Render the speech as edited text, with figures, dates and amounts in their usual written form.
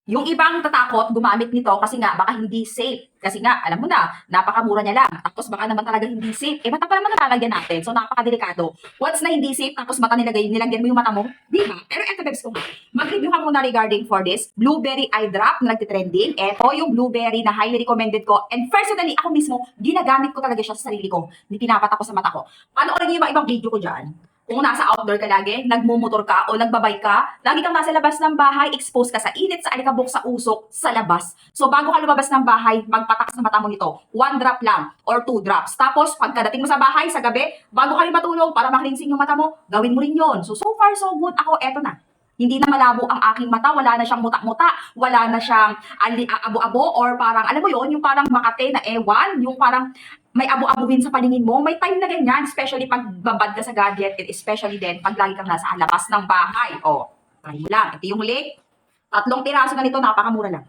Yung ibang tatakot gumamit nito kasi nga baka hindi safe. Kasi nga, alam mo na, napakamura niya lang. Tapos baka naman talaga hindi safe. Eh, mata pa naman nalalagyan natin. So, napakadelikado. Once na hindi safe, tapos mata nilagyan mo yung mata mo, di ba? Pero eto, bebs ko nga. Mag-review ka muna regarding for this blueberry eye drop na nagtitrending. Eto yung blueberry na highly recommended ko. And personally, ako mismo, ginagamit ko talaga siya sa sarili ko. Hindi pinapatak ko sa mata ko. Panoorin niyo yung ibang video ko dyan. Kung nasa outdoor ka lagi, nagmumotor ka o nagbabike ka, lagi kang nasa labas ng bahay, exposed ka sa init, sa alikabok, sa usok, sa labas. So bago ka lumabas ng bahay, magpatak sa mata mo nito. 1 drop lang or 2 drops. Tapos pagkadating mo sa bahay, sa gabi, bago kayo matulog para maklinsing yung mata mo, gawin mo rin yon. So far so good. Ako, eto na. Hindi na malabo ang aking mata, wala na siyang muta-muta, wala na siyang abo-abo or parang, alam mo yon, yung parang makate na ewan, yung parang may abo-abuhin sa paningin mo. May time na ganyan, especially pag babad ka sa gadget, and especially din pag lagi kang nasa labas ng bahay. O, try mo lang. Ito yung link. 3 piraso na nito, napakamura lang.